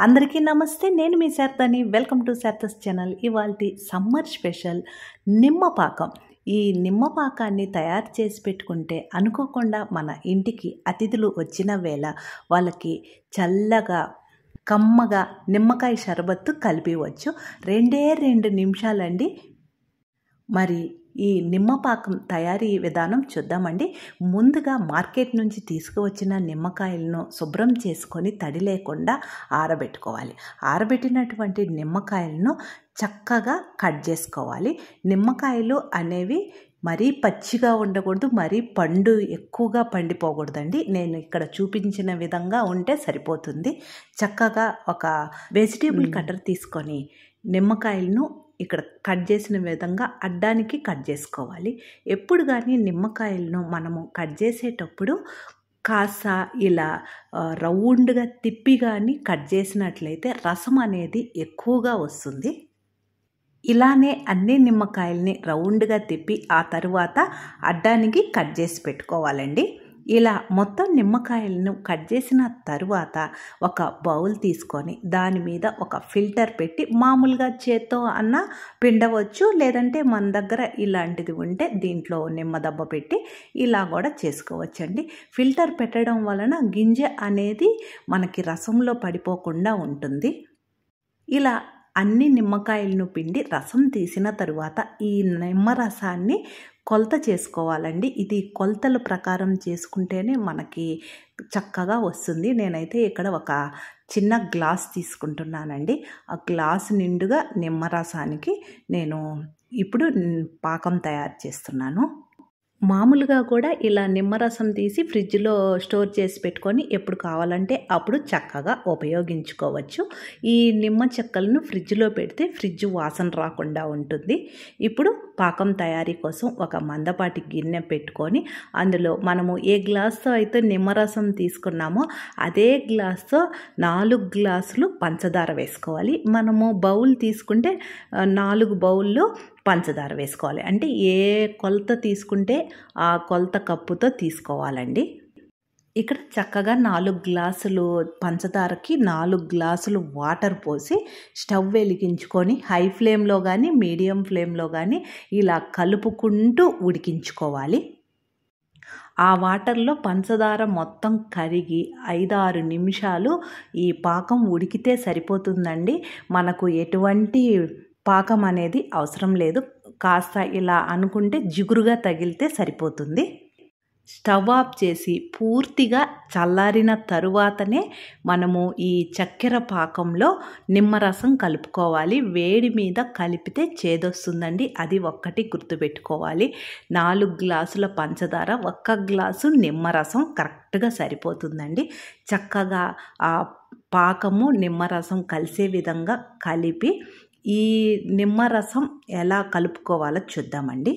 అందరికీ నమస్తే. నేను మీ శారదాని. Welcome to Sharada's channel. ఇవాల్టి సమ్మర్ స్పెషల్ నిమ్మపాకం. ఈ నిమ్మపాకాన్ని తయారు చేసి పెట్టుకుంటే అనుకోకుండా మన ఇంటికి అతిథులు వచ్చిన వేళ వాళ్ళకి చల్లగా కమ్మగా నిమ్మకాయ షర్బత్తు కలిపివచ్చు. 2 నిమిషాలండి. మరి ఈ నిమ్మపాకం తయారీ విధానం చూద్దామండి. ముందుగా మార్కెట్ నుంచి తీసుకువచ్చిన నిమ్మకాయలను శుభ్రం చేసుకొని తడి లేకుండా ఆరబెట్టుకోవాలి. ఆరబెట్టినటువంటి నిమ్మకాయలను చక్కగా కట్ చేసుకోవాలి. నిమ్మకాయలు అనేవి మరీ పచ్చిగా ఉండకూడదు, మరీ పండు ఎక్కువగా పండిపోకూడదండి. నేను ఇక్కడ చూపించిన విధంగా ఉంటే సరిపోతుంది. చక్కగా ఒక వెజిటేబుల్ కటర్ తీసుకొని నిమ్మకాయలను ఇక్కడ కట్ చేసిన విధంగా అడ్డానికి కట్ చేసుకోవాలి. ఎప్పుడు కానీ నిమ్మకాయలను మనము కట్ చేసేటప్పుడు కాస్త ఇలా రౌండ్గా తిప్పి కానీ కట్ చేసినట్లయితే రసం అనేది ఎక్కువగా వస్తుంది. ఇలానే అన్ని నిమ్మకాయల్ని రౌండ్గా తిప్పి ఆ తరువాత అడ్డానికి కట్ చేసి పెట్టుకోవాలండి. ఇలా మొత్తం నిమ్మకాయలను కట్ చేసిన తరువాత ఒక బౌల్ తీసుకొని దాని మీద ఒక ఫిల్టర్ పెట్టి మామూలుగా చేత్తో అన్న పిండవచ్చు, లేదంటే మన దగ్గర ఇలాంటిది ఉంటే దీంట్లో నిమ్మదబ్బ పెట్టి ఇలా కూడా చేసుకోవచ్చండి. ఫిల్టర్ పెట్టడం వలన గింజ అనేది మనకి రసంలో పడిపోకుండా ఉంటుంది. ఇలా అన్ని నిమ్మకాయలను పిండి రసం తీసిన తరువాత ఈ నిమ్మరసాన్ని కొలత చేసుకోవాలండి. ఇది కొలతల ప్రకారం చేసుకుంటేనే మనకి చక్కగా వస్తుంది. నేనైతే ఇక్కడ ఒక చిన్న గ్లాస్ తీసుకుంటున్నానండి. ఆ గ్లాస్ నిండుగా నిమ్మరసానికి నేను ఇప్పుడు పాకం తయారు చేస్తున్నాను. మామూలుగా కూడా ఇలా నిమ్మరసం తీసి ఫ్రిడ్జ్లో స్టోర్ చేసి పెట్టుకొని ఎప్పుడు కావాలంటే అప్పుడు చక్కగా ఉపయోగించుకోవచ్చు. ఈ నిమ్మ చెక్కలను ఫ్రిడ్జ్లో పెడితే ఫ్రిడ్జ్ వాసన రాకుండా ఉంటుంది. ఇప్పుడు పాకం తయారీ కోసం ఒక మందపాటి గిన్నె పెట్టుకొని అందులో మనము ఏ గ్లాస్తో అయితే నిమ్మరసం తీసుకున్నామో అదే గ్లాస్తో 4 గ్లాసులు పంచదార వేసుకోవాలి. మనము బౌల్ తీసుకుంటే 4 బౌళ్ళు పంచదార వేసుకోవాలి. అంటే ఏ కొలత తీసుకుంటే ఆ కొలత కప్పుతో తీసుకోవాలండి. ఇక్కడ చక్కగా 4 గ్లాసులు పంచదారకి 4 గ్లాసులు వాటర్ పోసి స్టవ్ వెలిగించుకొని హై ఫ్లేమ్లో కానీ మీడియం ఫ్లేమ్లో కానీ ఇలా కలుపుకుంటూ ఉడికించుకోవాలి. ఆ వాటర్లో పంచదార మొత్తం కరిగి 5-6 నిమిషాలు ఈ పాకం ఉడికితే సరిపోతుందండి. మనకు ఎటువంటి పాకం అనేది అవసరం లేదు. కాస్త ఇలా అనుకుంటే జిగురుగా తగిలితే సరిపోతుంది. స్టవ్ ఆఫ్ చేసి పూర్తిగా చల్లారిన తరువాతనే మనము ఈ చక్కెర పాకంలో నిమ్మరసం కలుపుకోవాలి. వేడి మీద కలిపితే చేదొస్తుందండి. అది ఒక్కటి గుర్తుపెట్టుకోవాలి. 4 గ్లాసుల పంచదార, 1 గ్లాసు నిమ్మరసం కరెక్ట్గా సరిపోతుందండి. చక్కగా ఆ పాకము నిమ్మరసం కలిసే విధంగా కలిపి ఈ నిమ్మరసం ఎలా కలుపుకోవాలో చూద్దామండి.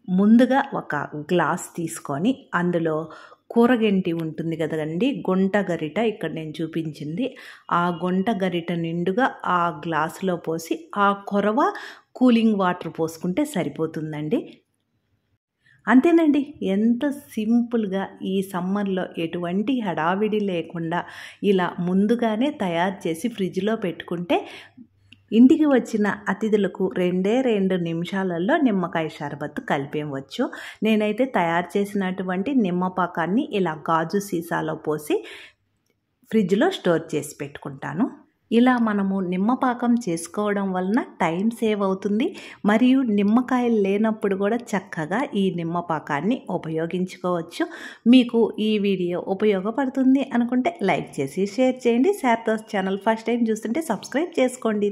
ముందుగా ఒక గ్లాస్ తీసుకొని అందులో కూరగంటి ఉంటుంది కదండి, గొంట గరిట ఇక్కడ నేను చూపించింది. ఆ గొంట గరిట నిండుగా ఆ గ్లాసులో పోసి ఆ కొరవ కూలింగ్ వాటర్ పోసుకుంటే సరిపోతుందండి. అంతేనండి. ఎంత సింపుల్గా ఈ సమ్మర్లో ఎటువంటి హడావిడి లేకుండా ఇలా ముందుగానే తయారు చేసి ఫ్రిడ్జ్లో పెట్టుకుంటే ఇంటికి వచ్చిన అతిథులకు 2 నిమిషాలలో నిమ్మకాయ షర్బత్తు కలిపేయవచ్చు. నేనైతే తయారు చేసినటువంటి నిమ్మపాకాన్ని ఇలా గాజు సీసాలో పోసి ఫ్రిడ్జ్లో స్టోర్ చేసి పెట్టుకుంటాను. ఇలా మనము నిమ్మపాకం చేసుకోవడం వలన టైం సేవ్ అవుతుంది. మరియు నిమ్మకాయలు లేనప్పుడు కూడా చక్కగా ఈ నిమ్మపాకాన్ని ఉపయోగించుకోవచ్చు. మీకు ఈ వీడియో ఉపయోగపడుతుంది అనుకుంటే లైక్ చేసి షేర్ చేయండి. శారదాస్ ఛానల్ ఫస్ట్ టైం చూస్తుంటే సబ్స్క్రైబ్ చేసుకోండి.